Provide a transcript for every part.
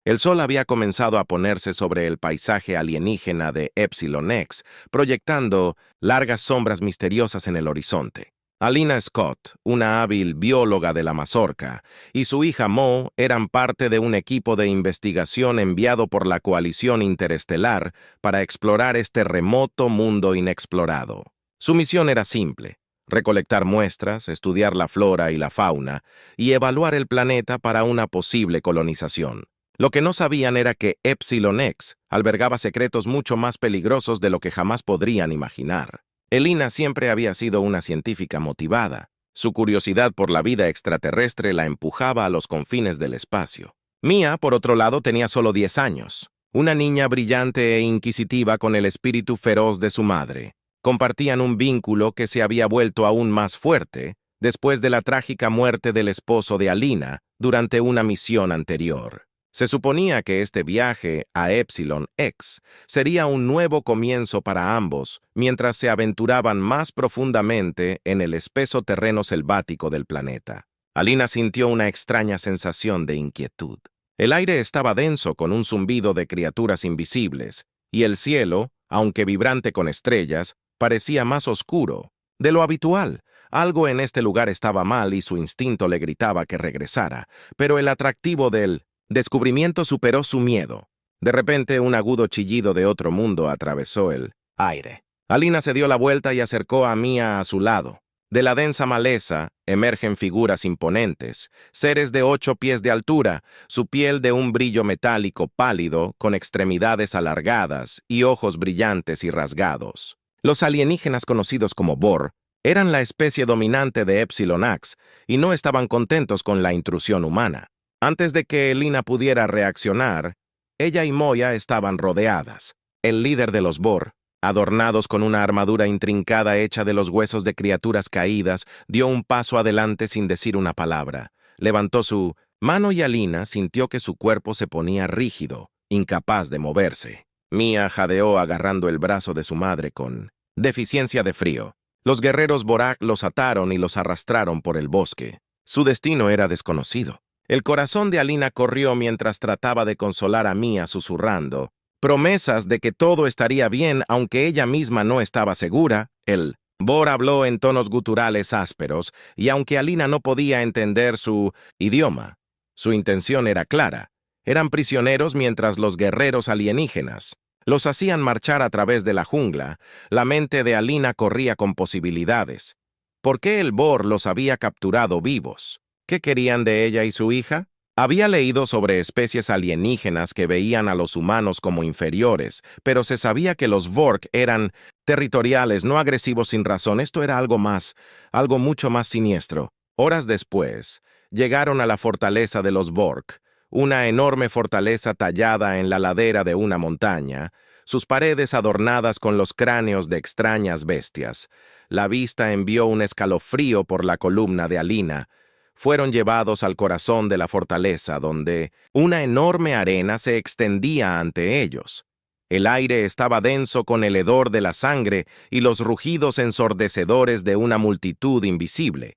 El sol había comenzado a ponerse sobre el paisaje alienígena de Epsilon X, proyectando largas sombras misteriosas en el horizonte. Alina Scott, una hábil bióloga de la Mazorca, y su hija Mo eran parte de un equipo de investigación enviado por la Coalición Interestelar para explorar este remoto mundo inexplorado. Su misión era simple: recolectar muestras, estudiar la flora y la fauna, y evaluar el planeta para una posible colonización. Lo que no sabían era que Epsilon X albergaba secretos mucho más peligrosos de lo que jamás podrían imaginar. Elina siempre había sido una científica motivada. Su curiosidad por la vida extraterrestre la empujaba a los confines del espacio. Mia, por otro lado, tenía solo 10 años. Una niña brillante e inquisitiva con el espíritu feroz de su madre. Compartían un vínculo que se había vuelto aún más fuerte después de la trágica muerte del esposo de Alina durante una misión anterior. Se suponía que este viaje a Epsilon X sería un nuevo comienzo para ambos mientras se aventuraban más profundamente en el espeso terreno selvático del planeta. Alina sintió una extraña sensación de inquietud. El aire estaba denso con un zumbido de criaturas invisibles, y el cielo, aunque vibrante con estrellas, parecía más oscuro de lo habitual. Algo en este lugar estaba mal y su instinto le gritaba que regresara, pero el atractivo del descubrimiento superó su miedo. De repente, un agudo chillido de otro mundo atravesó el aire. Alina se dio la vuelta y acercó a Mia a su lado. De la densa maleza emergen figuras imponentes, seres de 8 pies de altura, su piel de un brillo metálico pálido, con extremidades alargadas y ojos brillantes y rasgados. Los alienígenas conocidos como Bor eran la especie dominante de Epsilon X y no estaban contentos con la intrusión humana. Antes de que Elina pudiera reaccionar, ella y Moya estaban rodeadas. El líder de los Bor, adornados con una armadura intrincada hecha de los huesos de criaturas caídas, dio un paso adelante sin decir una palabra. Levantó su mano y Alina sintió que su cuerpo se ponía rígido, incapaz de moverse. Mia jadeó agarrando el brazo de su madre con deficiencia de frío. Los guerreros Borak los ataron y los arrastraron por el bosque. Su destino era desconocido. El corazón de Alina corrió mientras trataba de consolar a Mia susurrando promesas de que todo estaría bien aunque ella misma no estaba segura. El Bor habló en tonos guturales ásperos y aunque Alina no podía entender su idioma, su intención era clara. Eran prisioneros mientras los guerreros alienígenas los hacían marchar a través de la jungla. La mente de Alina corría con posibilidades. ¿Por qué el Bor los había capturado vivos? ¿Qué querían de ella y su hija? Había leído sobre especies alienígenas que veían a los humanos como inferiores, pero se sabía que los Vork eran territoriales, no agresivos sin razón. Esto era algo más, algo mucho más siniestro. Horas después, llegaron a la fortaleza de los Vork, una enorme fortaleza tallada en la ladera de una montaña, sus paredes adornadas con los cráneos de extrañas bestias. La vista envió un escalofrío por la columna de Alina. Fueron llevados al corazón de la fortaleza, donde una enorme arena se extendía ante ellos. El aire estaba denso con el hedor de la sangre y los rugidos ensordecedores de una multitud invisible.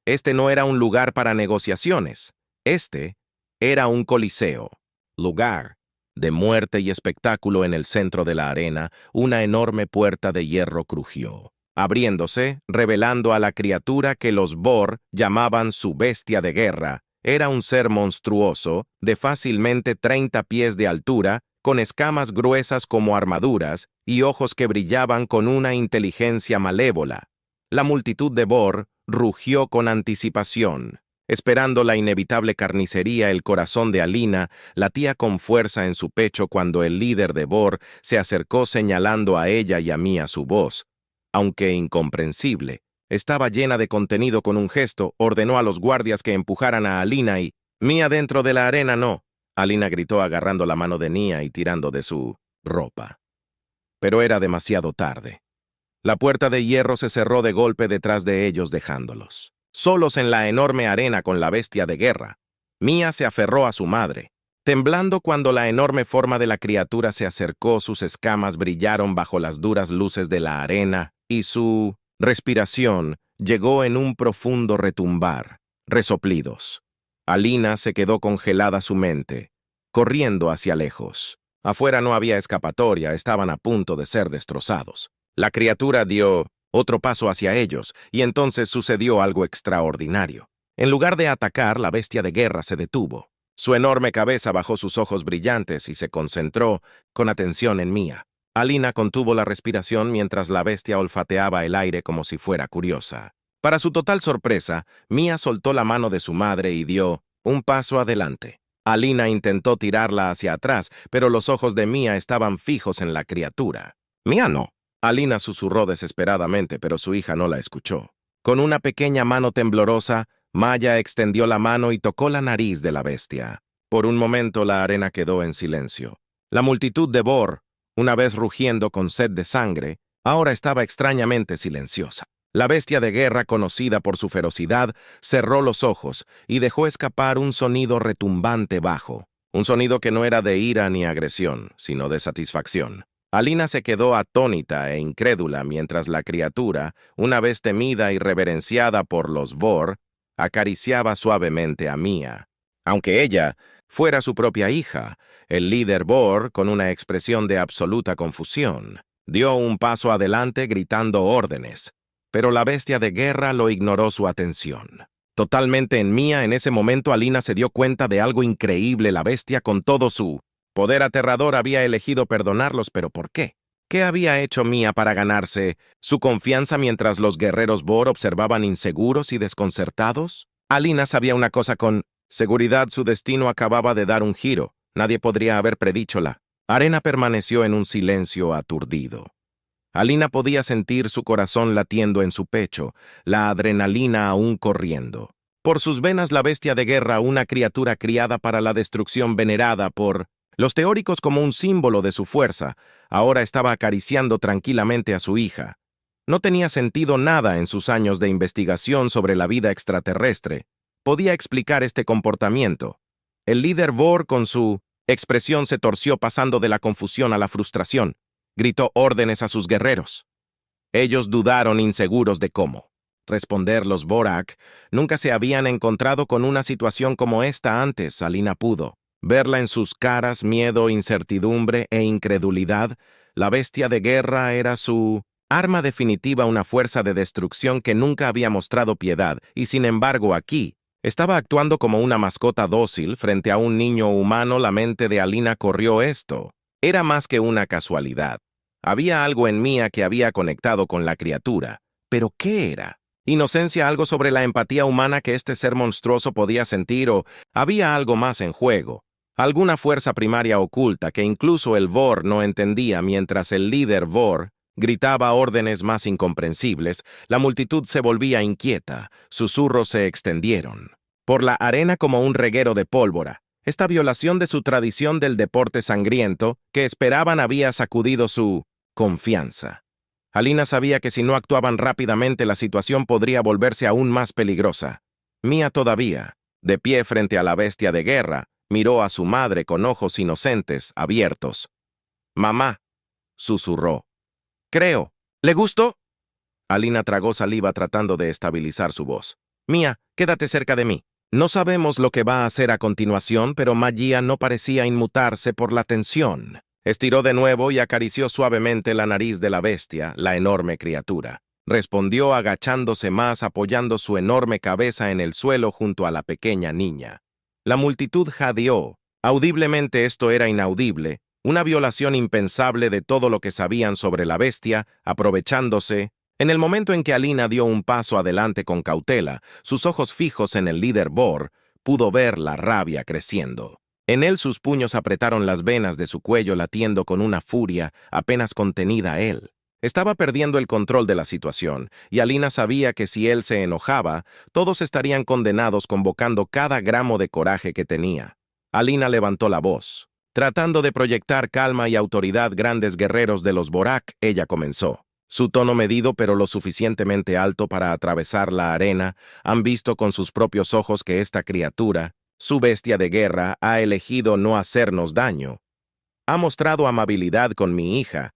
Este no era un lugar para negociaciones. Este era un coliseo, lugar de muerte y espectáculo. En el centro de la arena, una enorme puerta de hierro crujió, abriéndose, revelando a la criatura que los Bor llamaban su bestia de guerra. Era un ser monstruoso, de fácilmente 30 pies de altura, con escamas gruesas como armaduras y ojos que brillaban con una inteligencia malévola. La multitud de Bor rugió con anticipación. Esperando la inevitable carnicería, el corazón de Alina latía con fuerza en su pecho cuando el líder de Bor se acercó señalando a ella y a Mia su voz. Aunque incomprensible, estaba llena de contenido. Con un gesto, ordenó a los guardias que empujaran a Alina y Mia dentro de la arena no. Alina gritó agarrando la mano de Mia y tirando de su ropa. Pero era demasiado tarde. La puerta de hierro se cerró de golpe detrás de ellos, dejándolos solos en la enorme arena con la bestia de guerra. Mia se aferró a su madre, temblando cuando la enorme forma de la criatura se acercó. Sus escamas brillaron bajo las duras luces de la arena y su respiración llegó en un profundo retumbar. Resoplidos. Alina se quedó congelada su mente. corriendo hacia lejos. Afuera no había escapatoria, estaban a punto de ser destrozados. La criatura dio otro paso hacia ellos, y entonces sucedió algo extraordinario. En lugar de atacar, la bestia de guerra se detuvo. Su enorme cabeza bajó sus ojos brillantes y se concentró con atención en Mia. Alina contuvo la respiración mientras la bestia olfateaba el aire como si fuera curiosa. Para su total sorpresa, Mia soltó la mano de su madre y dio un paso adelante. Alina intentó tirarla hacia atrás, pero los ojos de Mia estaban fijos en la criatura. «Mia no». Alina susurró desesperadamente, pero su hija no la escuchó. Con una pequeña mano temblorosa, Maya extendió la mano y tocó la nariz de la bestia. Por un momento la arena quedó en silencio. La multitud de Vor, una vez rugiendo con sed de sangre, ahora estaba extrañamente silenciosa. La bestia de guerra, conocida por su ferocidad, cerró los ojos y dejó escapar un sonido retumbante bajo. Un sonido que no era de ira ni agresión, sino de satisfacción. Alina se quedó atónita e incrédula mientras la criatura, una vez temida y reverenciada por los Vor, acariciaba suavemente a Mia. Aunque ella fuera su propia hija, el líder Vor, con una expresión de absoluta confusión, dio un paso adelante gritando órdenes, pero la bestia de guerra lo ignoró su atención. Totalmente en Mia, en ese momento Alina se dio cuenta de algo increíble. La bestia, con todo su poder aterrador, había elegido perdonarlos, pero ¿por qué? ¿Qué había hecho Mia para ganarse su confianza mientras los guerreros Vor observaban inseguros y desconcertados? Alina sabía una cosa con seguridad: su destino acababa de dar un giro. Nadie podría haber predichola. Arena permaneció en un silencio aturdido. Alina podía sentir su corazón latiendo en su pecho, la adrenalina aún corriendo. Por sus venas la bestia de guerra, una criatura criada para la destrucción, venerada por los teóricos como un símbolo de su fuerza, ahora estaba acariciando tranquilamente a su hija. No tenía sentido nada en sus años de investigación sobre la vida extraterrestre. Podía explicar este comportamiento. El líder Vor, con su expresión, se torció, pasando de la confusión a la frustración. Gritó órdenes a sus guerreros. Ellos dudaron, inseguros de cómo responder. Los Vorak nunca se habían encontrado con una situación como esta antes. Alina pudo verla en sus caras: miedo, incertidumbre e incredulidad. La bestia de guerra era su arma definitiva, una fuerza de destrucción que nunca había mostrado piedad, y sin embargo aquí estaba actuando como una mascota dócil frente a un niño humano. La mente de Alina corrió: esto era más que una casualidad. Había algo en Mia que había conectado con la criatura. ¿Pero qué era? ¿Inocencia, algo sobre la empatía humana que este ser monstruoso podía sentir, o había algo más en juego? Alguna fuerza primaria oculta que incluso el Vor no entendía. Mientras el líder Vor gritaba órdenes más incomprensibles, la multitud se volvía inquieta. Susurros se extendieron por la arena como un reguero de pólvora. Esta violación de su tradición del deporte sangriento que esperaban había sacudido su confianza. Alina sabía que si no actuaban rápidamente la situación podría volverse aún más peligrosa. Mia, todavía de pie frente a la bestia de guerra, miró a su madre con ojos inocentes, abiertos. «Mamá», susurró. «Creo. ¿Le gustó?» Alina tragó saliva tratando de estabilizar su voz. «Mia, quédate cerca de mí. No sabemos lo que va a hacer a continuación», pero Maya no parecía inmutarse por la tensión. Estiró de nuevo y acarició suavemente la nariz de la bestia, la enorme criatura. Respondió agachándose más, apoyando su enorme cabeza en el suelo junto a la pequeña niña. La multitud jadeó. Audiblemente esto era inaudible, una violación impensable de todo lo que sabían sobre la bestia, aprovechándose. En el momento en que Alina dio un paso adelante con cautela, sus ojos fijos en el líder Vor, pudo ver la rabia creciendo. En él sus puños apretaron las venas de su cuello, latiendo con una furia apenas contenida. Él estaba perdiendo el control de la situación, y Alina sabía que si él se enojaba, todos estarían condenados, convocando cada gramo de coraje que tenía. Alina levantó la voz. Tratando de proyectar calma y autoridad: grandes guerreros de los Vorak, ella comenzó. Su tono medido, pero lo suficientemente alto para atravesar la arena. Han visto con sus propios ojos que esta criatura, su bestia de guerra, ha elegido no hacernos daño. Ha mostrado amabilidad con mi hija,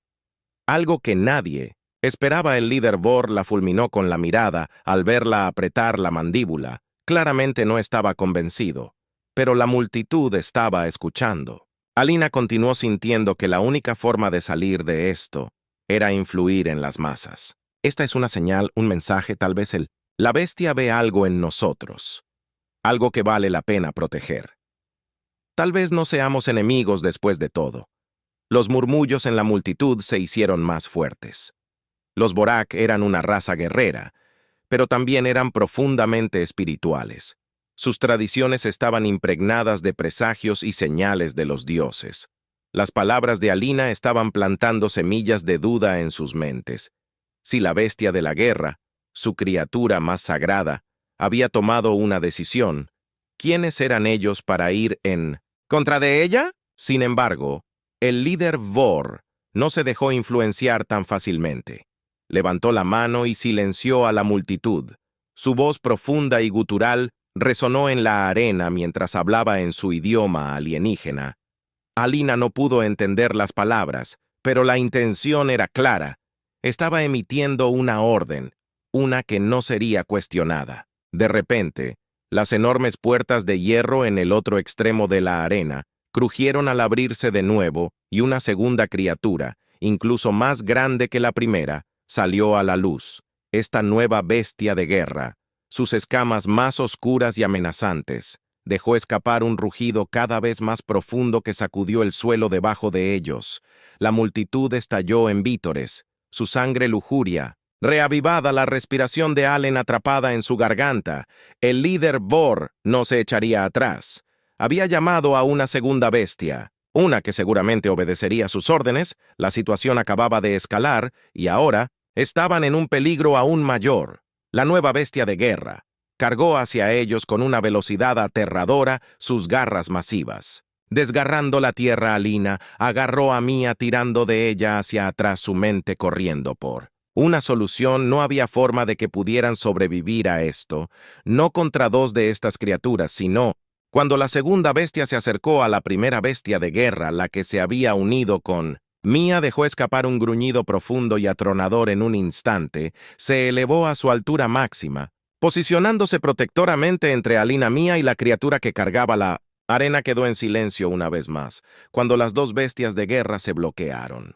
algo que nadie esperaba. El líder Vor la fulminó con la mirada al verla apretar la mandíbula. Claramente no estaba convencido. pero la multitud estaba escuchando. Alina continuó sintiendo que la única forma de salir de esto era influir en las masas. Esta es una señal, un mensaje, tal vez la bestia ve algo en nosotros, algo que vale la pena proteger. Tal vez no seamos enemigos después de todo. Los murmullos en la multitud se hicieron más fuertes. Los Borak eran una raza guerrera, pero también eran profundamente espirituales. Sus tradiciones estaban impregnadas de presagios y señales de los dioses. Las palabras de Alina estaban plantando semillas de duda en sus mentes. Si la bestia de la guerra, su criatura más sagrada, había tomado una decisión, ¿quiénes eran ellos para ir en contra de ella? Sin embargo, el líder Vor no se dejó influenciar tan fácilmente. Levantó la mano y silenció a la multitud. Su voz profunda y gutural resonó en la arena mientras hablaba en su idioma alienígena. Alina no pudo entender las palabras, pero la intención era clara. Estaba emitiendo una orden, una que no sería cuestionada. De repente, las enormes puertas de hierro en el otro extremo de la arena crujieron al abrirse de nuevo y una segunda criatura, incluso más grande que la primera, salió a la luz. Esta nueva bestia de guerra, sus escamas más oscuras y amenazantes, dejó escapar un rugido cada vez más profundo que sacudió el suelo debajo de ellos. La multitud estalló en vítores, su sangre lujuria, reavivada la respiración de Allen atrapada en su garganta. El líder Vor no se echaría atrás. Había llamado a una segunda bestia, una que seguramente obedecería sus órdenes. La situación acababa de escalar y ahora estaban en un peligro aún mayor. La nueva bestia de guerra cargó hacia ellos con una velocidad aterradora sus garras masivas. Desgarrando la tierra, Alina agarró a Mia tirando de ella hacia atrás, su mente corriendo por una solución. No había forma de que pudieran sobrevivir a esto, no contra dos de estas criaturas, sino cuando la segunda bestia se acercó a la primera bestia de guerra, la que se había unido con Mia dejó escapar un gruñido profundo y atronador en un instante, se elevó a su altura máxima, posicionándose protectoramente entre Alina Mia y la criatura que cargaba la arena. Quedó en silencio una vez más, cuando las dos bestias de guerra se bloquearon.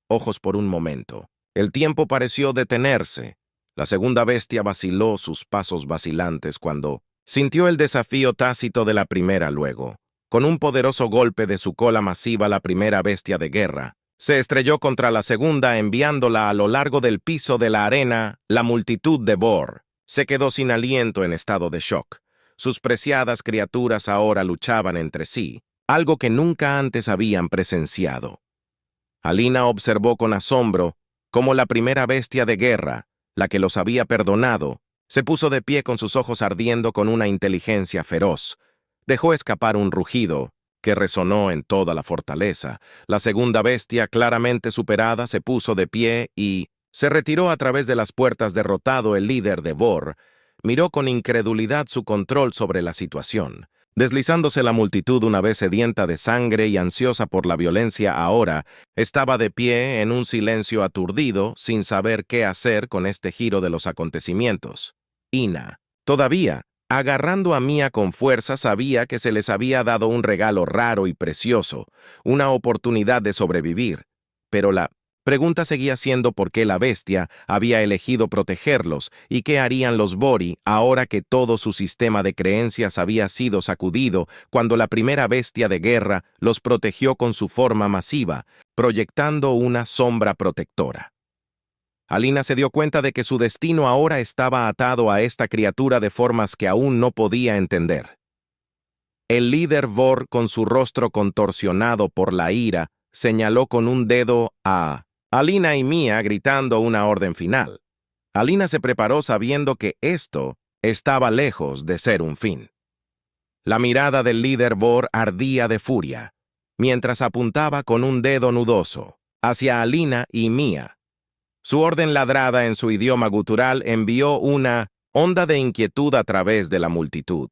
Ojos por un momento. El tiempo pareció detenerse. La segunda bestia vaciló sus pasos vacilantes cuando sintió el desafío tácito de la primera luego. Con un poderoso golpe de su cola masiva, la primera bestia de guerra se estrelló contra la segunda, enviándola a lo largo del piso de la arena. La multitud de Vor se quedó sin aliento, en estado de shock. Sus preciadas criaturas ahora luchaban entre sí, algo que nunca antes habían presenciado. Alina observó con asombro cómo la primera bestia de guerra, la que los había perdonado, se puso de pie con sus ojos ardiendo con una inteligencia feroz. Dejó escapar un rugido que resonó en toda la fortaleza. La segunda bestia, claramente superada, se puso de pie y se retiró a través de las puertas. Derrotado, el líder de Vor miró con incredulidad su control sobre la situación. Deslizándose la multitud, una vez sedienta de sangre y ansiosa por la violencia, ahora estaba de pie en un silencio aturdido, sin saber qué hacer con este giro de los acontecimientos. Ina, todavía agarrando a Mia con fuerza, sabía que se les había dado un regalo raro y precioso, una oportunidad de sobrevivir. Pero la pregunta seguía siendo por qué la bestia había elegido protegerlos y qué harían los Bori ahora que todo su sistema de creencias había sido sacudido cuando la primera bestia de guerra los protegió con su forma masiva, proyectando una sombra protectora. Alina se dio cuenta de que su destino ahora estaba atado a esta criatura de formas que aún no podía entender. El líder Vor, con su rostro contorsionado por la ira, señaló con un dedo a Alina y Mia, gritando una orden final. Alina se preparó sabiendo que esto estaba lejos de ser un fin. La mirada del líder Vor ardía de furia, mientras apuntaba con un dedo nudoso hacia Alina y Mia. Su orden ladrada en su idioma gutural envió una onda de inquietud a través de la multitud.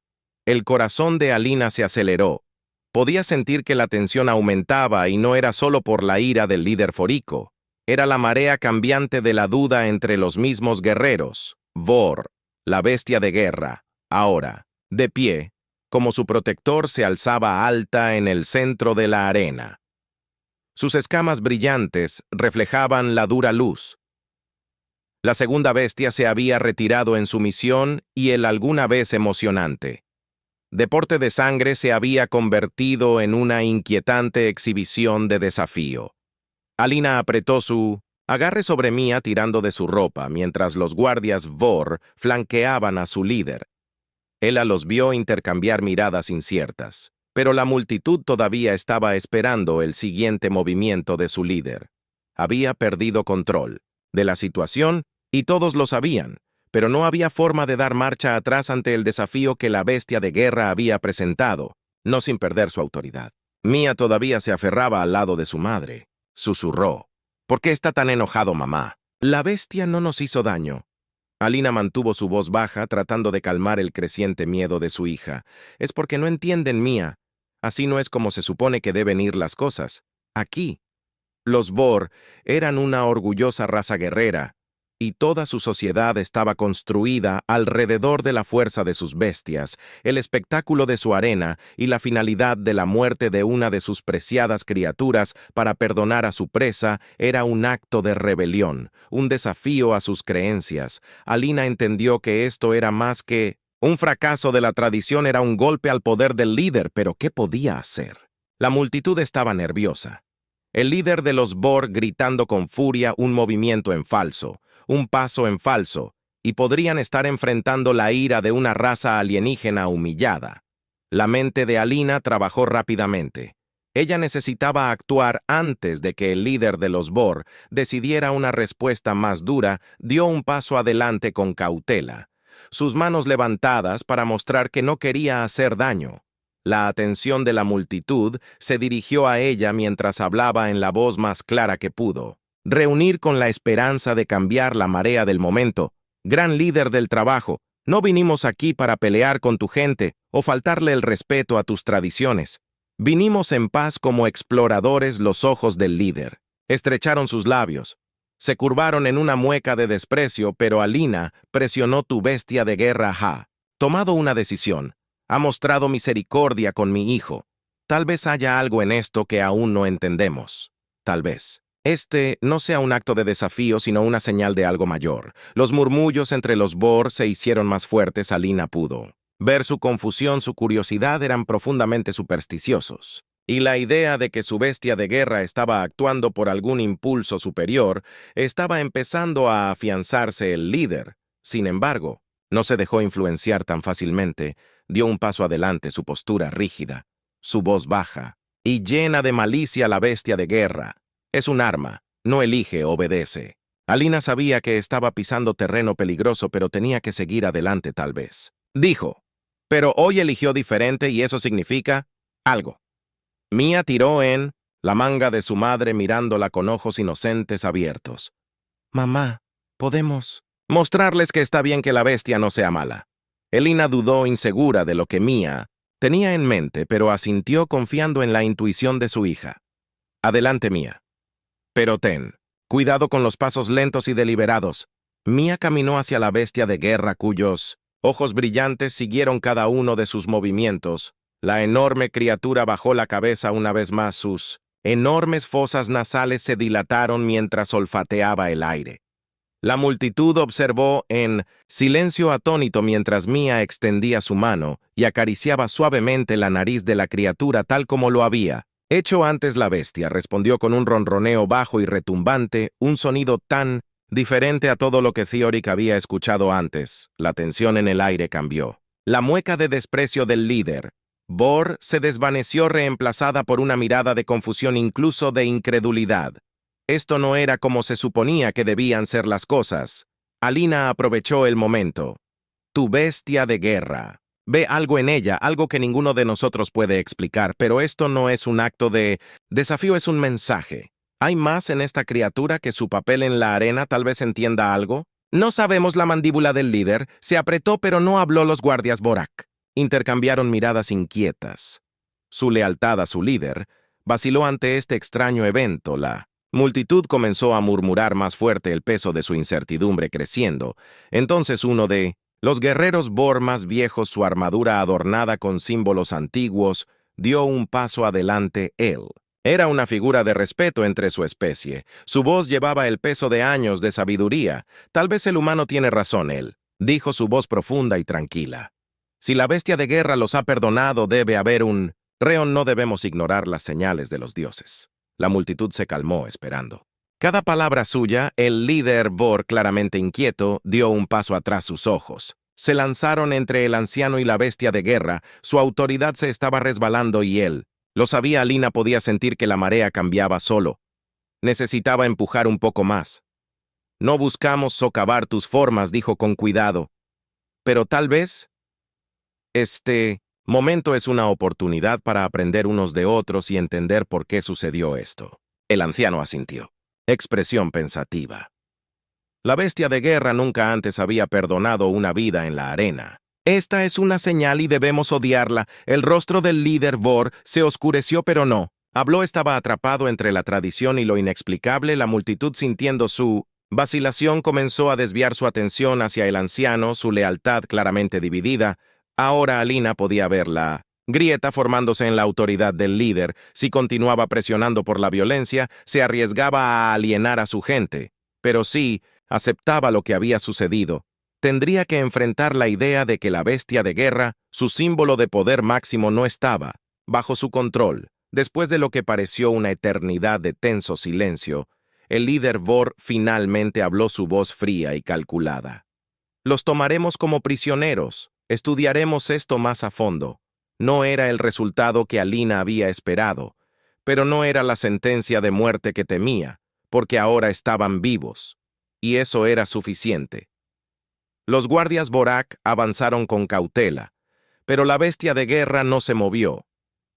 El corazón de Alina se aceleró. Podía sentir que la tensión aumentaba y no era solo por la ira del líder fórico. Era la marea cambiante de la duda entre los mismos guerreros. Vor, la bestia de guerra, ahora, de pie, como su protector se alzaba alta en el centro de la arena. Sus escamas brillantes reflejaban la dura luz. La segunda bestia se había retirado en su misión y el alguna vez emocionante deporte de sangre se había convertido en una inquietante exhibición de desafío. Alina apretó su agarre sobre Mia tirando de su ropa, mientras los guardias Vor flanqueaban a su líder. Ella los vio intercambiar miradas inciertas, pero la multitud todavía estaba esperando el siguiente movimiento de su líder. Había perdido control de la situación y todos lo sabían, pero no había forma de dar marcha atrás ante el desafío que la bestia de guerra había presentado, no sin perder su autoridad. Mia todavía se aferraba al lado de su madre. Susurró: «¿Por qué está tan enojado, mamá? La bestia no nos hizo daño». Alina mantuvo su voz baja, tratando de calmar el creciente miedo de su hija. «Es porque no entienden, Mia. Así no es como se supone que deben ir las cosas. Aquí». Los Vor eran una orgullosa raza guerrera, y toda su sociedad estaba construida alrededor de la fuerza de sus bestias, el espectáculo de su arena y la finalidad de la muerte de una de sus preciadas criaturas para perdonar a su presa era un acto de rebelión, un desafío a sus creencias. Alina entendió que esto era más que un fracaso de la tradición, era un golpe al poder del líder, pero ¿qué podía hacer? La multitud estaba nerviosa. El líder de los Vor gritando con furia un movimiento en falso, un paso en falso, y podrían estar enfrentando la ira de una raza alienígena humillada. La mente de Alina trabajó rápidamente. Ella necesitaba actuar antes de que el líder de los Vor decidiera una respuesta más dura. Dio un paso adelante con cautela, sus manos levantadas para mostrar que no quería hacer daño. La atención de la multitud se dirigió a ella mientras hablaba en la voz más clara que pudo. Reunir con la esperanza de cambiar la marea del momento. Gran líder del trabajo, no vinimos aquí para pelear con tu gente o faltarle el respeto a tus tradiciones. Vinimos en paz como exploradores. Los ojos del líder estrecharon sus labios. Se curvaron en una mueca de desprecio, pero Alina presionó: tu bestia de guerra ha tomado una decisión. Ha mostrado misericordia con mi hijo. Tal vez haya algo en esto que aún no entendemos. Tal vez este no sea un acto de desafío, sino una señal de algo mayor. Los murmullos entre los Vor se hicieron más fuertes. Alina pudo ver su confusión, su curiosidad eran profundamente supersticiosos. Y la idea de que su bestia de guerra estaba actuando por algún impulso superior estaba empezando a afianzarse. El líder, sin embargo, no se dejó influenciar tan fácilmente. Dio un paso adelante, su postura rígida, su voz baja y llena de malicia. La bestia de guerra es un arma, no elige, obedece. Alina sabía que estaba pisando terreno peligroso, pero tenía que seguir adelante tal vez. Dijo: pero hoy eligió diferente y eso significa algo. Mia tiró en la manga de su madre mirándola con ojos inocentes abiertos. Mamá, ¿podemos mostrarles que está bien que la bestia no sea mala? Alina dudó, insegura de lo que Mia tenía en mente, pero asintió confiando en la intuición de su hija. Adelante, Mia. Pero ten cuidado con los pasos lentos y deliberados. Mia caminó hacia la bestia de guerra, cuyos ojos brillantes siguieron cada uno de sus movimientos. La enorme criatura bajó la cabeza una vez más. Sus enormes fosas nasales se dilataron mientras olfateaba el aire. La multitud observó en silencio atónito mientras Mia extendía su mano y acariciaba suavemente la nariz de la criatura tal como lo había hecho antes. La bestia respondió con un ronroneo bajo y retumbante, un sonido tan diferente a todo lo que Theorik había escuchado antes. La tensión en el aire cambió. La mueca de desprecio del líder Vor se desvaneció, reemplazada por una mirada de confusión, incluso de incredulidad. Esto no era como se suponía que debían ser las cosas. Alina aprovechó el momento. Tu bestia de guerra. Ve algo en ella, algo que ninguno de nosotros puede explicar, pero esto no es un acto de desafío, es un mensaje. ¿Hay más en esta criatura que su papel en la arena? Tal vez entienda algo. No sabemos. La mandíbula del líder se apretó, pero no habló. Los guardias Vorak intercambiaron miradas inquietas. Su lealtad a su líder vaciló ante este extraño evento. La multitud comenzó a murmurar más fuerte, el peso de su incertidumbre creciendo. Entonces uno de Los guerreros Bor más viejos, su armadura adornada con símbolos antiguos, dio un paso adelante él. Era una figura de respeto entre su especie. Su voz llevaba el peso de años de sabiduría. Tal vez el humano tiene razón, él, dijo su voz profunda y tranquila. Si la bestia de guerra los ha perdonado, debe haber un... Reon, no debemos ignorar las señales de los dioses. La multitud se calmó esperando. Cada palabra suya, el líder Bor, claramente inquieto, dio un paso atrás sus ojos. Se lanzaron entre el anciano y la bestia de guerra, su autoridad se estaba resbalando y él. Lo sabía, Alina podía sentir que la marea cambiaba solo. Necesitaba empujar un poco más. No buscamos socavar tus formas, dijo con cuidado. Pero tal vez... Este momento es una oportunidad para aprender unos de otros y entender por qué sucedió esto. El anciano asintió. Expresión pensativa. La bestia de guerra nunca antes había perdonado una vida en la arena. Esta es una señal y debemos odiarla. El rostro del líder Bor se oscureció, pero no. Habló, estaba atrapado entre la tradición y lo inexplicable. La multitud, sintiendo su vacilación, comenzó a desviar su atención hacia el anciano, su lealtad claramente dividida. Ahora Alina podía ver la grieta formándose en la autoridad del líder. Si continuaba presionando por la violencia, se arriesgaba a alienar a su gente. Pero sí, aceptaba lo que había sucedido. Tendría que enfrentar la idea de que la bestia de guerra, su símbolo de poder máximo, no estaba bajo su control. Después de lo que pareció una eternidad de tenso silencio, el líder Bor finalmente habló, su voz fría y calculada. Los tomaremos como prisioneros. Estudiaremos esto más a fondo. No era el resultado que Alina había esperado, pero no era la sentencia de muerte que temía, porque ahora estaban vivos, y eso era suficiente. Los guardias Borak avanzaron con cautela, pero la bestia de guerra no se movió.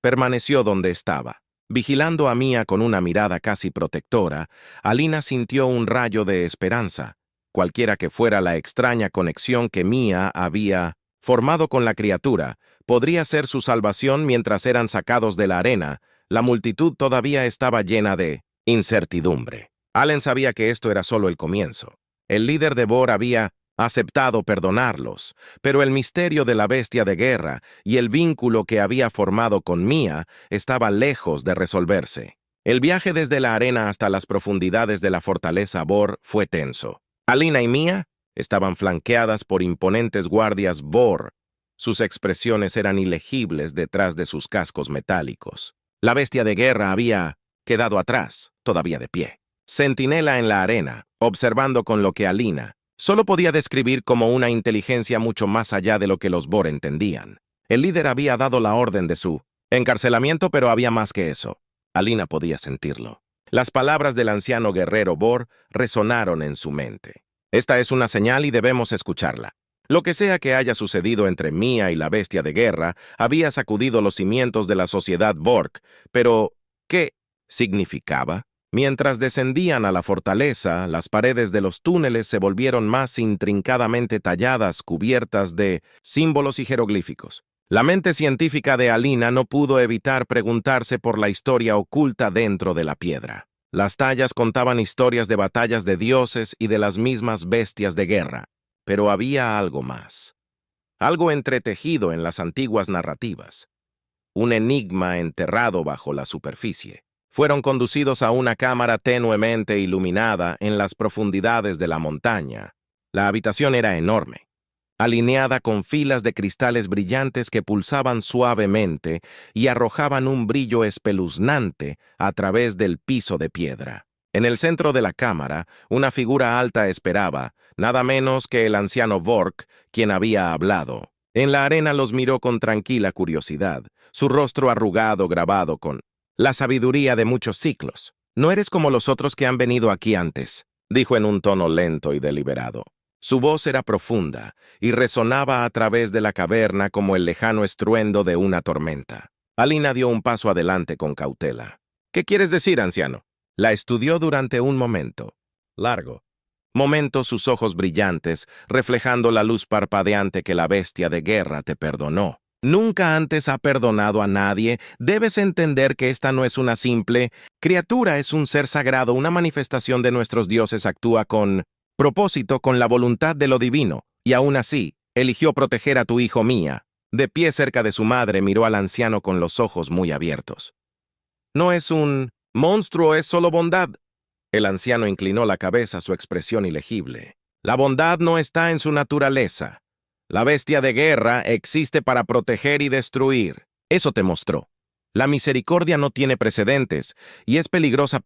Permaneció donde estaba. Vigilando a Mia con una mirada casi protectora, Alina sintió un rayo de esperanza. Cualquiera que fuera la extraña conexión que Mia había formado con la criatura, podría ser su salvación mientras eran sacados de la arena. La multitud todavía estaba llena de incertidumbre. Allen sabía que esto era solo el comienzo. El líder de Bor había aceptado perdonarlos, pero el misterio de la bestia de guerra y el vínculo que había formado con Mia estaba lejos de resolverse. El viaje desde la arena hasta las profundidades de la fortaleza Bor fue tenso. Alina y Mia estaban flanqueadas por imponentes guardias Bor. Sus expresiones eran ilegibles detrás de sus cascos metálicos. La bestia de guerra había quedado atrás, todavía de pie. Centinela en la arena, observando con lo que Alina solo podía describir como una inteligencia mucho más allá de lo que los Bor entendían. El líder había dado la orden de su encarcelamiento, pero había más que eso. Alina podía sentirlo. Las palabras del anciano guerrero Bor resonaron en su mente. Esta es una señal y debemos escucharla. Lo que sea que haya sucedido entre Mia y la bestia de guerra había sacudido los cimientos de la sociedad Borg, pero ¿qué significaba? Mientras descendían a la fortaleza, las paredes de los túneles se volvieron más intrincadamente talladas, cubiertas de símbolos y jeroglíficos. La mente científica de Alina no pudo evitar preguntarse por la historia oculta dentro de la piedra. Las tallas contaban historias de batallas de dioses y de las mismas bestias de guerra, pero había algo más. Algo entretejido en las antiguas narrativas. Un enigma enterrado bajo la superficie. Fueron conducidos a una cámara tenuemente iluminada en las profundidades de la montaña. La habitación era enorme, alineada con filas de cristales brillantes que pulsaban suavemente y arrojaban un brillo espeluznante a través del piso de piedra. En el centro de la cámara, una figura alta esperaba, nada menos que el anciano Vork, quien había hablado. En la arena los miró con tranquila curiosidad, su rostro arrugado grabado con la sabiduría de muchos siglos. «No eres como los otros que han venido aquí antes», dijo en un tono lento y deliberado. Su voz era profunda y resonaba a través de la caverna como el lejano estruendo de una tormenta. Alina dio un paso adelante con cautela. «¿Qué quieres decir, anciano?» La estudió durante un momento. Largo. Momento, sus ojos brillantes, reflejando la luz parpadeante que la bestia de guerra te perdonó. Nunca antes ha perdonado a nadie. Debes entender que esta no es una simple criatura, es un ser sagrado, una manifestación de nuestros dioses, actúa con propósito, con la voluntad de lo divino. Y aún así, eligió proteger a tu hijo Mía. De pie cerca de su madre, miró al anciano con los ojos muy abiertos. No es un monstruo, es solo bondad. El anciano inclinó la cabeza, su expresión ilegible. La bondad no está en su naturaleza. La bestia de guerra existe para proteger y destruir. Eso te mostró. La misericordia no tiene precedentes y es peligrosa.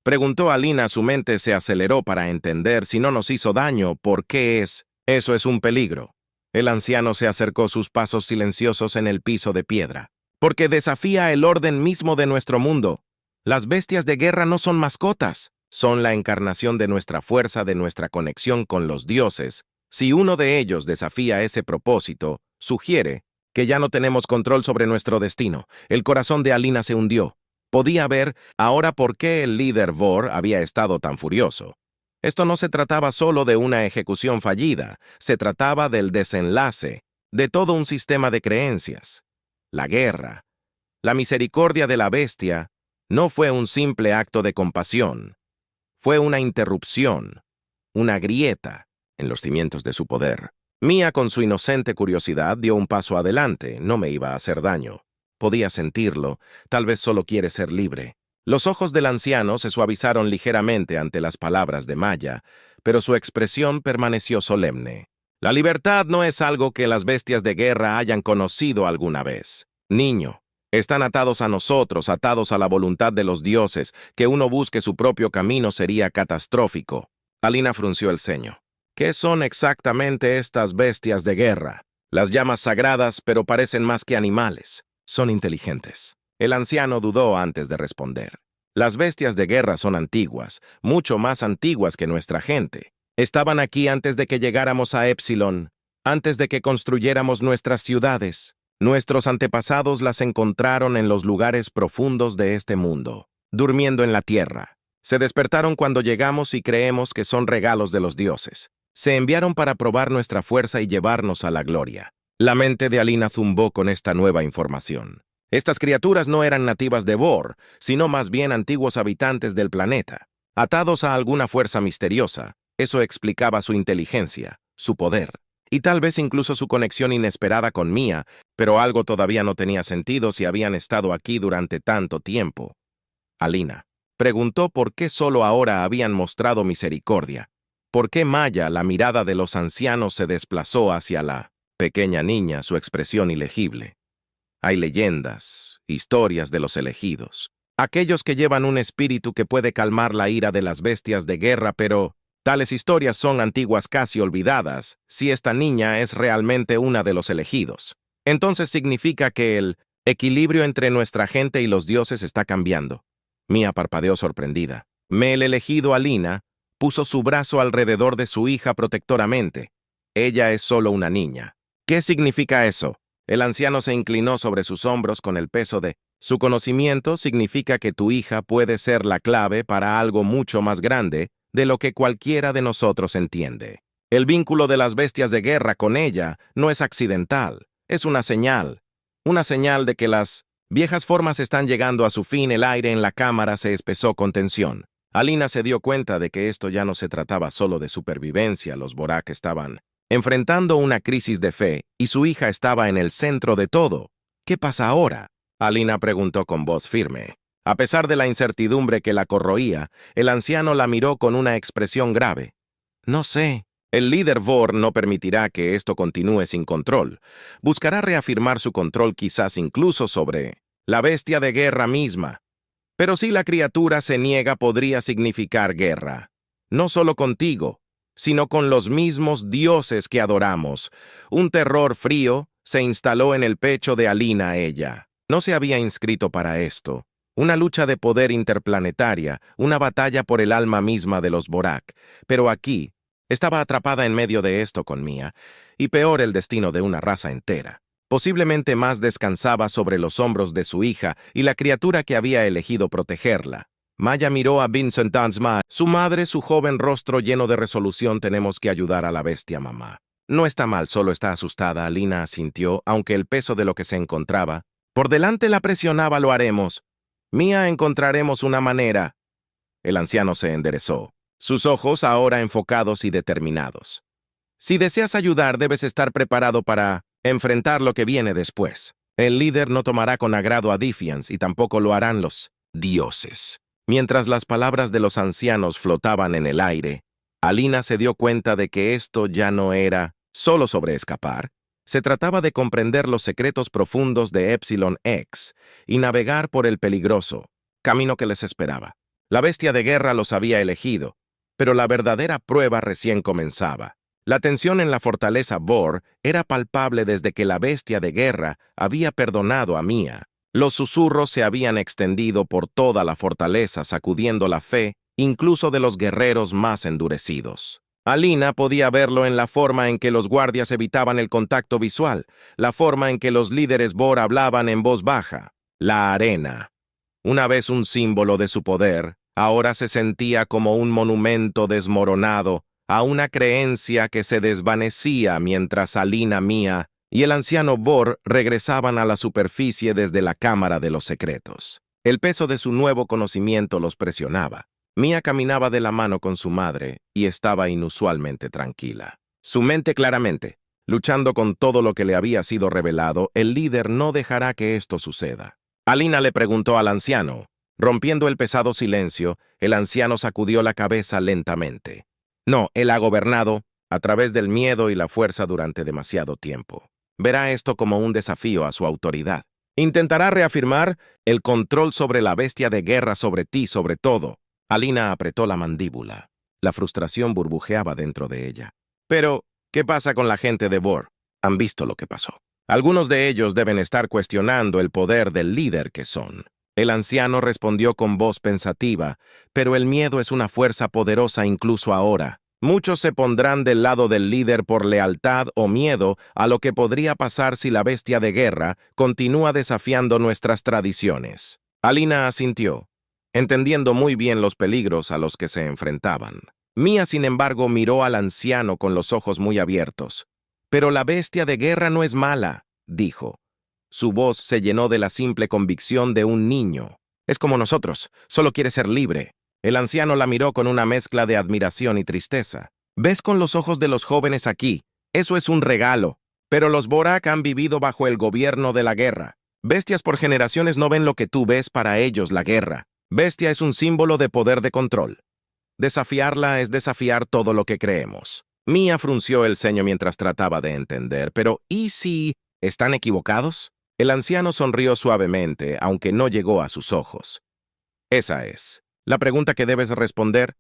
Preguntó Alina, su mente se aceleró para entender si no nos hizo daño, ¿por qué es? Eso es un peligro. El anciano se acercó, sus pasos silenciosos en el piso de piedra. Porque desafía el orden mismo de nuestro mundo. Las bestias de guerra no son mascotas, son la encarnación de nuestra fuerza, de nuestra conexión con los dioses. Si uno de ellos desafía ese propósito, sugiere que ya no tenemos control sobre nuestro destino. El corazón de Alina se hundió. Podía ver ahora por qué el líder Vor había estado tan furioso. Esto no se trataba solo de una ejecución fallida, se trataba del desenlace de todo un sistema de creencias. La guerra, la misericordia de la bestia, no fue un simple acto de compasión. Fue una interrupción, una grieta en los cimientos de su poder. Mía, con su inocente curiosidad, dio un paso adelante. No me iba a hacer daño. Podía sentirlo. Tal vez solo quiere ser libre. Los ojos del anciano se suavizaron ligeramente ante las palabras de Maya, pero su expresión permaneció solemne. La libertad no es algo que las bestias de guerra hayan conocido alguna vez. Niño, están atados a nosotros, atados a la voluntad de los dioses. Que uno busque su propio camino sería catastrófico. Alina frunció el ceño. ¿Qué son exactamente estas bestias de guerra? Las llamas sagradas, pero parecen más que animales. Son inteligentes. El anciano dudó antes de responder. Las bestias de guerra son antiguas, mucho más antiguas que nuestra gente. Estaban aquí antes de que llegáramos a Epsilon, antes de que construyéramos nuestras ciudades. Nuestros antepasados las encontraron en los lugares profundos de este mundo, durmiendo en la tierra. Se despertaron cuando llegamos y creemos que son regalos de los dioses. Se enviaron para probar nuestra fuerza y llevarnos a la gloria. La mente de Alina zumbó con esta nueva información. Estas criaturas no eran nativas de Vor, sino más bien antiguos habitantes del planeta, atados a alguna fuerza misteriosa. Eso explicaba su inteligencia, su poder, y tal vez incluso su conexión inesperada con Mía, pero algo todavía no tenía sentido si habían estado aquí durante tanto tiempo. Alina preguntó por qué solo ahora habían mostrado misericordia. ¿Por qué Maya, la mirada de los ancianos, se desplazó hacia la pequeña niña, su expresión ilegible? Hay leyendas, historias de los elegidos, aquellos que llevan un espíritu que puede calmar la ira de las bestias de guerra, pero tales historias son antiguas, casi olvidadas. Si esta niña es realmente una de los elegidos, entonces significa que el equilibrio entre nuestra gente y los dioses está cambiando. Mía parpadeó sorprendida. El elegido Alina puso su brazo alrededor de su hija protectoramente. Ella es solo una niña. ¿Qué significa eso? El anciano se inclinó sobre sus hombros con el peso de su conocimiento. Significa que tu hija puede ser la clave para algo mucho más grande de lo que cualquiera de nosotros entiende. El vínculo de las bestias de guerra con ella no es accidental, es una señal de que las viejas formas están llegando a su fin. El aire en la cámara se espesó con tensión. Alina se dio cuenta de que esto ya no se trataba solo de supervivencia. Los Vorak estaban enfrentando una crisis de fe y su hija estaba en el centro de todo. ¿Qué pasa ahora? Alina preguntó con voz firme. A pesar de la incertidumbre que la corroía, el anciano la miró con una expresión grave. No sé. El líder Vor no permitirá que esto continúe sin control. Buscará reafirmar su control, quizás incluso sobre la bestia de guerra misma. Pero si la criatura se niega, podría significar guerra. No solo contigo, sino con los mismos dioses que adoramos. Un terror frío se instaló en el pecho de Alina. Ella no se había inscrito para esto. Una lucha de poder interplanetaria, una batalla por el alma misma de los Vorak. Pero aquí estaba atrapada en medio de esto con Mía, y peor, el destino de una raza entera. Posiblemente más descansaba sobre los hombros de su hija y la criatura que había elegido protegerla. Maya miró a Vincent Dunsma, su madre, su joven rostro lleno de resolución. Tenemos que ayudar a la bestia, mamá. No está mal, solo está asustada. Alina asintió, aunque el peso de lo que se encontraba por delante la presionaba. Lo haremos. Mía, encontraremos una manera. El anciano se enderezó, sus ojos ahora enfocados y determinados. Si deseas ayudar, debes estar preparado para enfrentar lo que viene después. El líder no tomará con agrado a Defiance y tampoco lo harán los dioses. Mientras las palabras de los ancianos flotaban en el aire, Alina se dio cuenta de que esto ya no era solo sobre escapar. Se trataba de comprender los secretos profundos de Epsilon X y navegar por el peligroso camino que les esperaba. La bestia de guerra los había elegido, pero la verdadera prueba recién comenzaba. La tensión en la fortaleza Vor era palpable desde que la bestia de guerra había perdonado a Mia. Los susurros se habían extendido por toda la fortaleza, sacudiendo la fe, incluso de los guerreros más endurecidos. Alina podía verlo en la forma en que los guardias evitaban el contacto visual, la forma en que los líderes Vor hablaban en voz baja. La arena, una vez un símbolo de su poder, ahora se sentía como un monumento desmoronado a una creencia que se desvanecía mientras Alina, Mia y el anciano Vor regresaban a la superficie desde la Cámara de los Secretos. El peso de su nuevo conocimiento los presionaba. Mia caminaba de la mano con su madre y estaba inusualmente tranquila. Su mente claramente, luchando con todo lo que le había sido revelado, el líder no dejará que esto suceda. Alina le preguntó al anciano. Rompiendo el pesado silencio, el anciano sacudió la cabeza lentamente. No, él ha gobernado a través del miedo y la fuerza durante demasiado tiempo. Verá esto como un desafío a su autoridad. Intentará reafirmar el control sobre la bestia de guerra sobre ti, sobre todo. Alina apretó la mandíbula. La frustración burbujeaba dentro de ella. Pero, ¿qué pasa con la gente de Vor? Han visto lo que pasó. Algunos de ellos deben estar cuestionando el poder del líder que son. El anciano respondió con voz pensativa, pero el miedo es una fuerza poderosa incluso ahora. Muchos se pondrán del lado del líder por lealtad o miedo a lo que podría pasar si la bestia de guerra continúa desafiando nuestras tradiciones. Alina asintió, entendiendo muy bien los peligros a los que se enfrentaban. Mia, sin embargo, miró al anciano con los ojos muy abiertos. «Pero la bestia de guerra no es mala», dijo. Su voz se llenó de la simple convicción de un niño. «Es como nosotros, solo quiere ser libre». El anciano la miró con una mezcla de admiración y tristeza. «Ves con los ojos de los jóvenes aquí. Eso es un regalo. Pero los Vorak han vivido bajo el gobierno de la guerra. Bestias por generaciones no ven lo que tú ves para ellos, la guerra. Bestia es un símbolo de poder de control. Desafiarla es desafiar todo lo que creemos». Mia frunció el ceño mientras trataba de entender. «Pero, ¿y si están equivocados?» El anciano sonrió suavemente, aunque no llegó a sus ojos. «Esa es la pregunta que debes responder.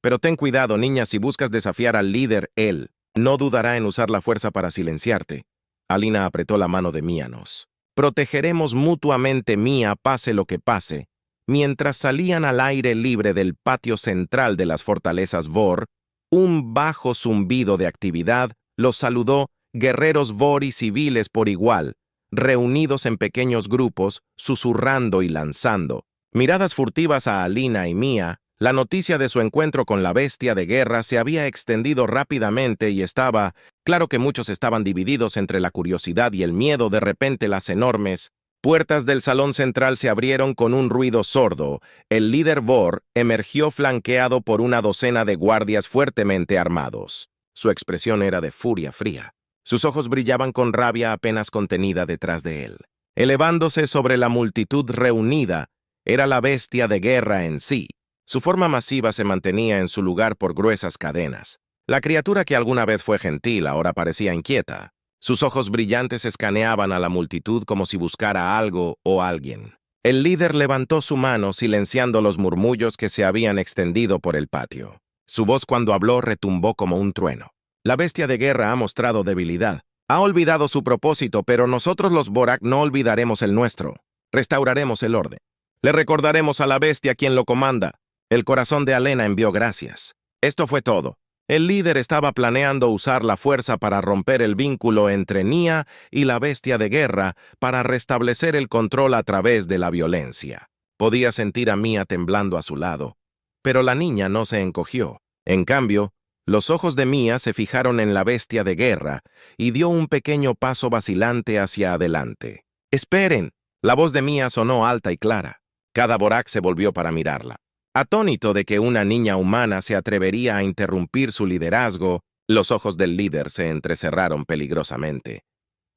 Pero ten cuidado, niña, si buscas desafiar al líder, él no dudará en usar la fuerza para silenciarte». Alina apretó la mano de Mianos. «Protegeremos mutuamente, Mia, pase lo que pase». Mientras salían al aire libre del patio central de las fortalezas Vor, un bajo zumbido de actividad los saludó, guerreros Vor y civiles por igual, reunidos en pequeños grupos, susurrando y lanzando miradas furtivas a Alina y Mia. La noticia de su encuentro con la bestia de guerra se había extendido rápidamente y estaba claro que muchos estaban divididos entre la curiosidad y el miedo. De repente las enormes puertas del salón central se abrieron con un ruido sordo. El líder Vor emergió flanqueado por una docena de guardias fuertemente armados. Su expresión era de furia fría. Sus ojos brillaban con rabia apenas contenida detrás de él. Elevándose sobre la multitud reunida, era la bestia de guerra en sí. Su forma masiva se mantenía en su lugar por gruesas cadenas. La criatura que alguna vez fue gentil ahora parecía inquieta. Sus ojos brillantes escaneaban a la multitud como si buscara algo o alguien. El líder levantó su mano silenciando los murmullos que se habían extendido por el patio. Su voz cuando habló retumbó como un trueno. La bestia de guerra ha mostrado debilidad. Ha olvidado su propósito, pero nosotros los Vorak no olvidaremos el nuestro. Restauraremos el orden. Le recordaremos a la bestia quien lo comanda. El corazón de Alena envió gracias. Esto fue todo. El líder estaba planeando usar la fuerza para romper el vínculo entre Nia y la bestia de guerra para restablecer el control a través de la violencia. Podía sentir a Mia temblando a su lado, pero la niña no se encogió. En cambio, los ojos de Mia se fijaron en la bestia de guerra y dio un pequeño paso vacilante hacia adelante. «¡Esperen!». La voz de Mia sonó alta y clara. Cada Vorak se volvió para mirarla. Atónito de que una niña humana se atrevería a interrumpir su liderazgo, Los ojos del líder se entrecerraron peligrosamente.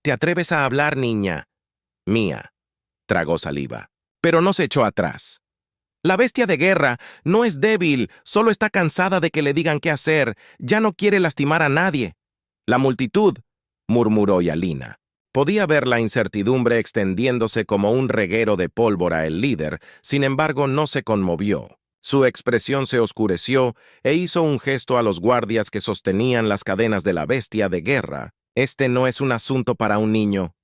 ¿Te atreves a hablar, niña? Mía. Tragó saliva, pero no se echó atrás. La bestia de guerra no es débil, solo está cansada de que le digan qué hacer, ya no quiere lastimar a nadie. La multitud, murmuró Yalina. Podía ver la incertidumbre extendiéndose como un reguero de pólvora el líder, sin embargo no se conmovió. Su expresión se oscureció e hizo un gesto a los guardias que sostenían las cadenas de la bestia de guerra. Este no es un asunto para un niño.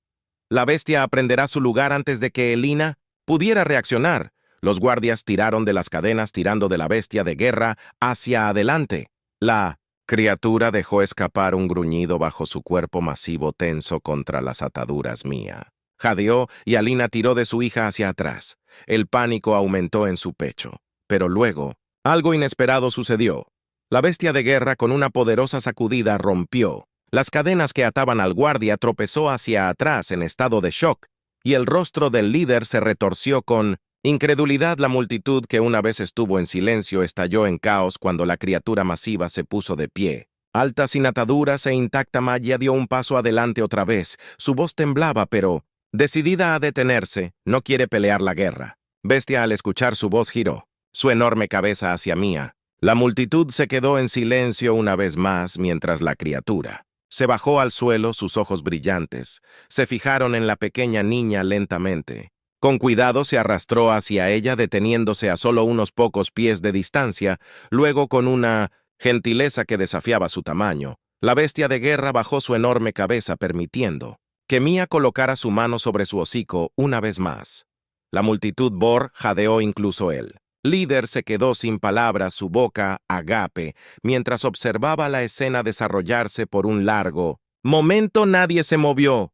La bestia aprenderá su lugar antes de que Elina pudiera reaccionar. Los guardias tiraron de las cadenas tirando de la bestia de guerra hacia adelante. La criatura dejó escapar un gruñido bajo su cuerpo masivo tenso contra las ataduras Mía. Jadeó y Alina tiró de su hija hacia atrás. El pánico aumentó en su pecho. Pero luego, algo inesperado sucedió. La bestia de guerra con una poderosa sacudida rompió. Las cadenas que ataban al guardia tropezó hacia atrás en estado de shock, y el rostro del líder se retorció con incredulidad. La multitud que una vez estuvo en silencio estalló en caos cuando la criatura masiva se puso de pie. Alta sin ataduras e intacta Maya dio un paso adelante otra vez. Su voz temblaba, pero, decidida a detenerse, no quiere pelear la guerra. Bestia al escuchar su voz giró, su enorme cabeza hacia Mía. La multitud se quedó en silencio una vez más mientras la criatura se bajó al suelo, sus ojos brillantes se fijaron en la pequeña niña lentamente. Con cuidado se arrastró hacia ella, deteniéndose a solo unos pocos pies de distancia. Luego, con una gentileza que desafiaba su tamaño, la bestia de guerra bajó su enorme cabeza, permitiendo que Mía colocara su mano sobre su hocico una vez más. La multitud jadeó, incluso él. Líder se quedó sin palabras, su boca agape, mientras observaba la escena desarrollarse por un largo momento. Nadie se movió.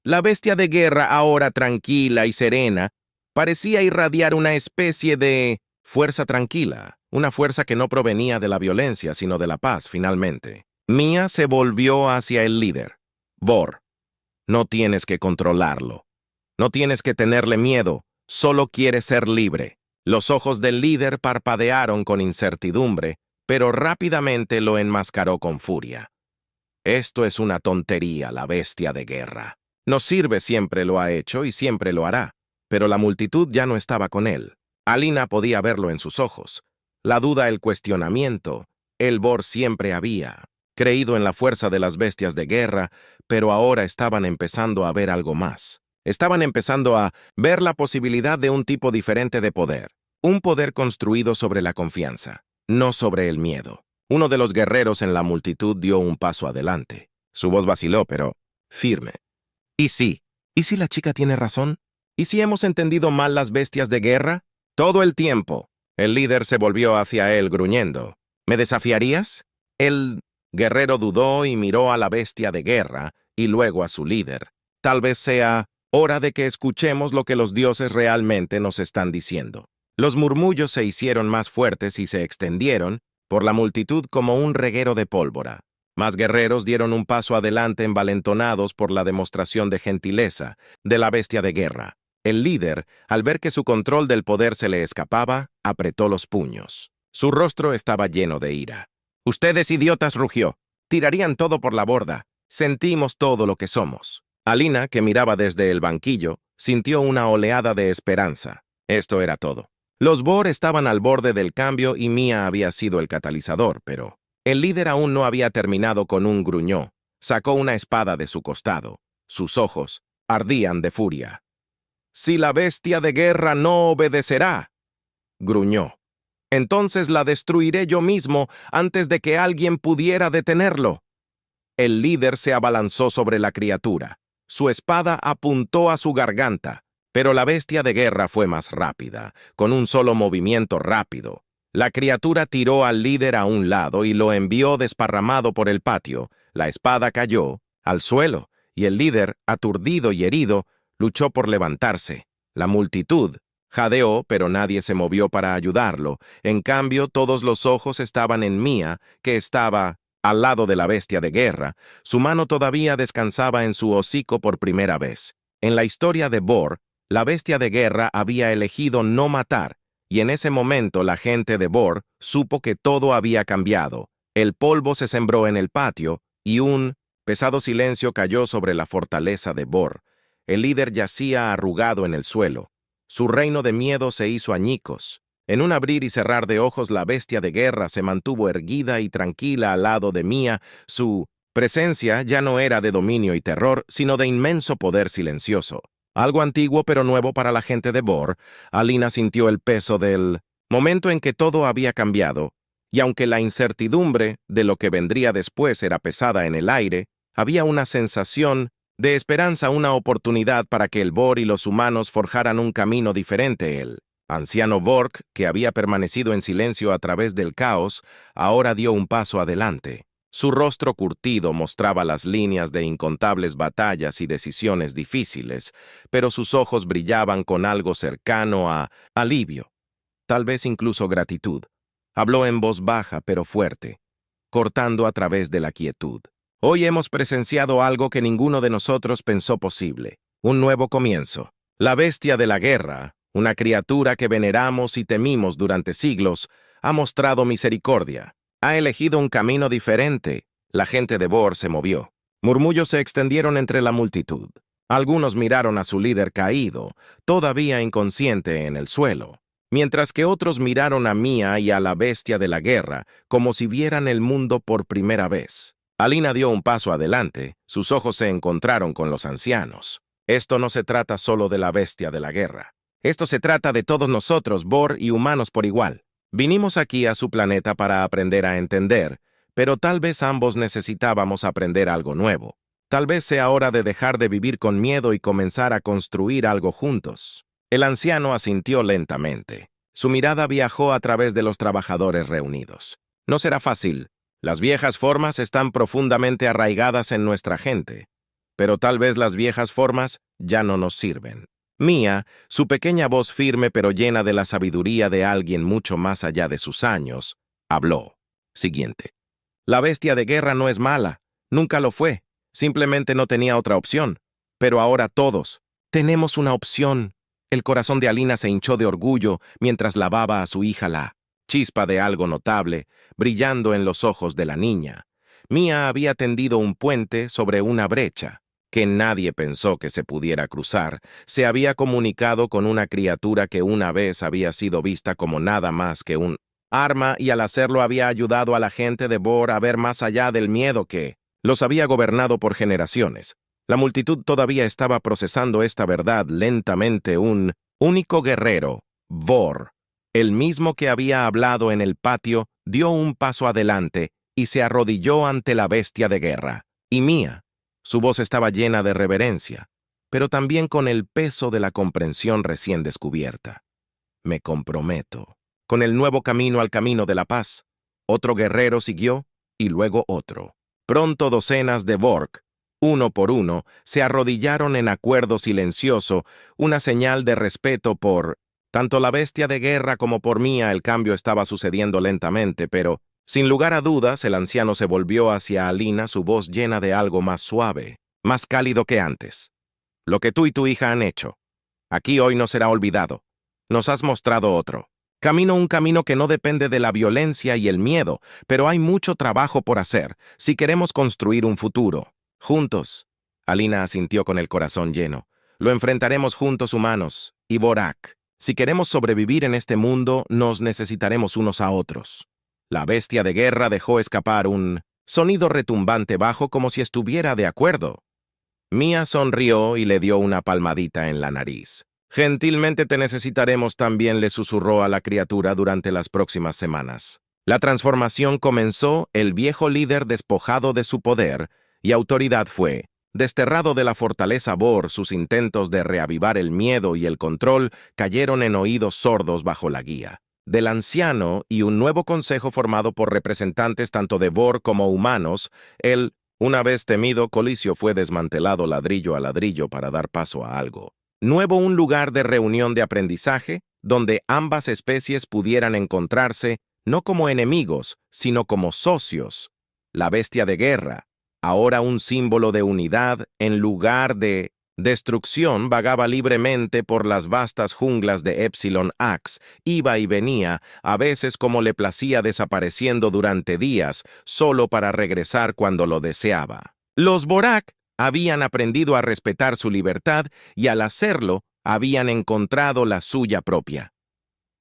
La bestia de guerra, ahora tranquila y serena, parecía irradiar una especie de fuerza tranquila, una fuerza que no provenía de la violencia, sino de la paz, finalmente. Mía se volvió hacia el líder. Vor, no tienes que controlarlo. No tienes que tenerle miedo, solo quiere ser libre. Los ojos del líder parpadearon con incertidumbre, pero rápidamente lo enmascaró con furia. Esto es una tontería, la bestia de guerra. No sirve, siempre lo ha hecho y siempre lo hará. Pero la multitud ya no estaba con él. Alina podía verlo en sus ojos. La duda, el cuestionamiento. El Vor siempre había creído en la fuerza de las bestias de guerra, pero ahora estaban empezando a ver algo más. Estaban empezando a ver la posibilidad de un tipo diferente de poder. Un poder construido sobre la confianza, no sobre el miedo. Uno de los guerreros en la multitud dio un paso adelante. Su voz vaciló, pero firme. ¿Y sí? ¿Y si la chica tiene razón? ¿Y si hemos entendido mal las bestias de guerra? Todo el tiempo. El líder se volvió hacia él gruñendo. ¿Me desafiarías? El guerrero dudó y miró a la bestia de guerra y luego a su líder. Tal vez sea hora de que escuchemos lo que los dioses realmente nos están diciendo. Los murmullos se hicieron más fuertes y se extendieron por la multitud como un reguero de pólvora. Más guerreros dieron un paso adelante envalentonados por la demostración de gentileza de la bestia de guerra. El líder, al ver que su control del poder se le escapaba, apretó los puños. Su rostro estaba lleno de ira. «Ustedes, idiotas», rugió. «Tirarían todo por la borda. Sentimos todo lo que somos». Alina, que miraba desde el banquillo, sintió una oleada de esperanza. Esto era todo. Los Vor estaban al borde del cambio y Mía había sido el catalizador, pero el líder aún no había terminado. Con un gruñó, sacó una espada de su costado. Sus ojos ardían de furia. «Si la bestia de guerra no obedecerá», gruñó, «entonces la destruiré yo mismo antes de que alguien pudiera detenerlo». El líder se abalanzó sobre la criatura. Su espada apuntó a su garganta, pero la bestia de guerra fue más rápida. Con un solo movimiento rápido, la criatura tiró al líder a un lado y lo envió desparramado por el patio. La espada cayó al suelo y el líder, aturdido y herido, luchó por levantarse. La multitud jadeó, pero nadie se movió para ayudarlo. En cambio, todos los ojos estaban en Mía, que estaba al lado de la bestia de guerra. Su mano todavía descansaba en su hocico por primera vez. En la historia de Vor, la bestia de guerra había elegido no matar, y en ese momento la gente de Vor supo que todo había cambiado. El polvo se sembró en el patio y un pesado silencio cayó sobre la fortaleza de Bor. El líder yacía arrugado en el suelo. Su reino de miedo se hizo añicos. En un abrir y cerrar de ojos, la bestia de guerra se mantuvo erguida y tranquila al lado de Mia. Su presencia ya no era de dominio y terror, sino de inmenso poder silencioso. Algo antiguo pero nuevo para la gente de Bor, Alina sintió el peso del momento en que todo había cambiado, y aunque la incertidumbre de lo que vendría después era pesada en el aire, había una sensación de esperanza, una oportunidad para que el Bor y los humanos forjaran un camino diferente. El anciano Vork, que había permanecido en silencio a través del caos, ahora dio un paso adelante. Su rostro curtido mostraba las líneas de incontables batallas y decisiones difíciles, pero sus ojos brillaban con algo cercano a alivio, tal vez incluso gratitud. Habló en voz baja pero fuerte, cortando a través de la quietud. Hoy hemos presenciado algo que ninguno de nosotros pensó posible, un nuevo comienzo. La bestia de la guerra, una criatura que veneramos y temimos durante siglos, ha mostrado misericordia. Ha elegido un camino diferente. La gente de Bor se movió. Murmullos se extendieron entre la multitud. Algunos miraron a su líder caído, todavía inconsciente en el suelo, mientras que otros miraron a Mia y a la bestia de la guerra, como si vieran el mundo por primera vez. Alina dio un paso adelante, sus ojos se encontraron con los ancianos. Esto no se trata solo de la bestia de la guerra. Esto se trata de todos nosotros, Bor y humanos por igual. Vinimos aquí a su planeta para aprender a entender, pero tal vez ambos necesitábamos aprender algo nuevo. Tal vez sea hora de dejar de vivir con miedo y comenzar a construir algo juntos. El anciano asintió lentamente. Su mirada viajó a través de los trabajadores reunidos. No será fácil. Las viejas formas están profundamente arraigadas en nuestra gente, pero tal vez las viejas formas ya no nos sirven. Mia, su pequeña voz firme pero llena de la sabiduría de alguien mucho más allá de sus años, habló. Siguiente. La bestia de guerra no es mala, nunca lo fue, simplemente no tenía otra opción. Pero ahora todos tenemos una opción. El corazón de Alina se hinchó de orgullo mientras lavaba a su hija la chispa de algo notable, brillando en los ojos de la niña. Mia había tendido un puente sobre una brecha que nadie pensó que se pudiera cruzar. Se había comunicado con una criatura que una vez había sido vista como nada más que un arma, y al hacerlo había ayudado a la gente de Bor a ver más allá del miedo que los había gobernado por generaciones. La multitud todavía estaba procesando esta verdad lentamente. Un único guerrero, Bor, el mismo que había hablado en el patio, dio un paso adelante y se arrodilló ante la bestia de guerra. Y Mia, su voz estaba llena de reverencia, pero también con el peso de la comprensión recién descubierta. Me comprometo con el nuevo camino al camino de la paz. Otro guerrero siguió, y luego otro. Pronto docenas de Vork, uno por uno, se arrodillaron en acuerdo silencioso, una señal de respeto por tanto la bestia de guerra como por Mia. El cambio estaba sucediendo lentamente, pero sin lugar a dudas, el anciano se volvió hacia Alina, su voz llena de algo más suave, más cálido que antes. Lo que tú y tu hija han hecho aquí hoy no será olvidado. Nos has mostrado otro camino, un camino que no depende de la violencia y el miedo, pero hay mucho trabajo por hacer si queremos construir un futuro. Juntos. Alina asintió con el corazón lleno. Lo enfrentaremos juntos, humanos y Borak. Si queremos sobrevivir en este mundo, nos necesitaremos unos a otros. La bestia de guerra dejó escapar un sonido retumbante bajo, como si estuviera de acuerdo. Mia sonrió y le dio una palmadita en la nariz. Gentilmente te necesitaremos también, le susurró a la criatura durante las próximas semanas. La transformación comenzó. El viejo líder, despojado de su poder y autoridad, fue desterrado de la fortaleza Bor. Sus intentos de reavivar el miedo y el control cayeron en oídos sordos bajo la guía del anciano y un nuevo consejo formado por representantes tanto de Bor como humanos. El, una vez temido, coliseo fue desmantelado ladrillo a ladrillo para dar paso a algo nuevo, un lugar de reunión de aprendizaje donde ambas especies pudieran encontrarse no como enemigos, sino como socios. La bestia de guerra, ahora un símbolo de unidad en lugar de Destrucción vagaba libremente por las vastas junglas de Epsilon Ax, iba y venía, a veces como le placía desapareciendo durante días, solo para regresar cuando lo deseaba. Los Borak habían aprendido a respetar su libertad y al hacerlo, habían encontrado la suya propia.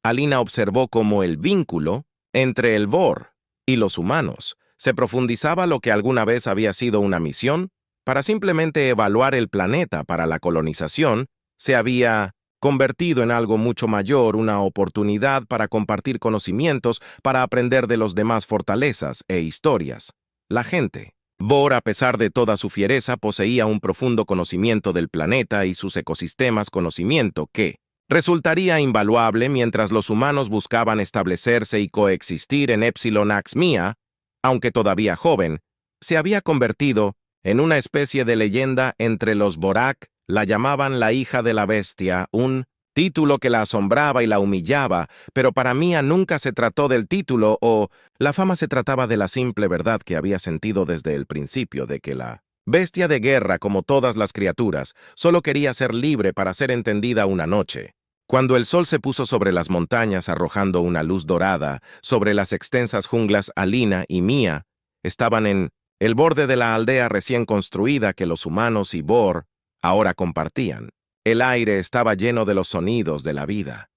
Alina observó cómo el vínculo entre el Bor y los humanos se profundizaba lo que alguna vez había sido una misión para simplemente evaluar el planeta para la colonización, se había convertido en algo mucho mayor, una oportunidad para compartir conocimientos, para aprender de los demás fortalezas e historias. La gente. Bor, a pesar de toda su fiereza, poseía un profundo conocimiento del planeta y sus ecosistemas, conocimiento que resultaría invaluable mientras los humanos buscaban establecerse y coexistir en Epsilon Ax Mia, aunque todavía joven, se había convertido en una especie de leyenda entre los Borak. La llamaban la hija de la bestia, un título que la asombraba y la humillaba, pero para Mia nunca se trató del título o la fama, se trataba de la simple verdad que había sentido desde el principio de que la bestia de guerra, como todas las criaturas, solo quería ser libre para ser entendida una noche. Cuando el sol se puso sobre las montañas arrojando una luz dorada sobre las extensas junglas, Alina y Mia estaban en el borde de la aldea recién construida que los humanos y Bor ahora compartían. El aire estaba lleno de los sonidos de la vida.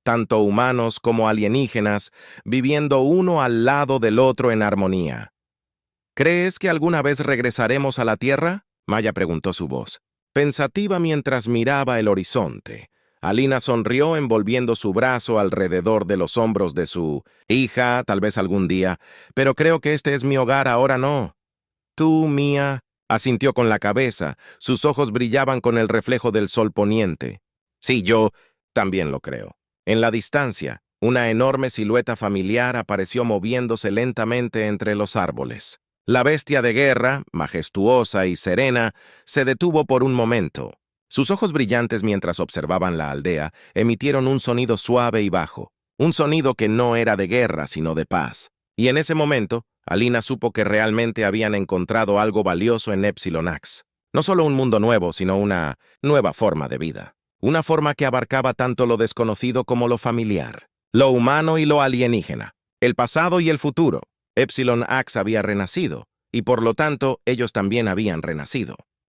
Tanto humanos como alienígenas viviendo uno al lado del otro en armonía. ¿Crees que alguna vez regresaremos a la Tierra? Maya preguntó su voz, pensativa mientras miraba el horizonte. Alina sonrió envolviendo su brazo alrededor de los hombros de su hija, tal vez algún día, pero creo que este es mi hogar, ahora no. Tú, Mia, asintió con la cabeza, sus ojos brillaban con el reflejo del sol poniente. Sí, yo también lo creo. En la distancia, una enorme silueta familiar apareció moviéndose lentamente entre los árboles. La bestia de guerra, majestuosa y serena, se detuvo por un momento. Sus ojos brillantes mientras observaban la aldea emitieron un sonido suave y bajo, un sonido que no era de guerra sino de paz. Y en ese momento, Alina supo que realmente habían encontrado algo valioso en Epsilon Ax. No solo un mundo nuevo, sino una nueva forma de vida. Una forma que abarcaba tanto lo desconocido como lo familiar, lo humano y lo alienígena, el pasado y el futuro. Epsilon Ax había renacido, y por lo tanto ellos también habían renacido.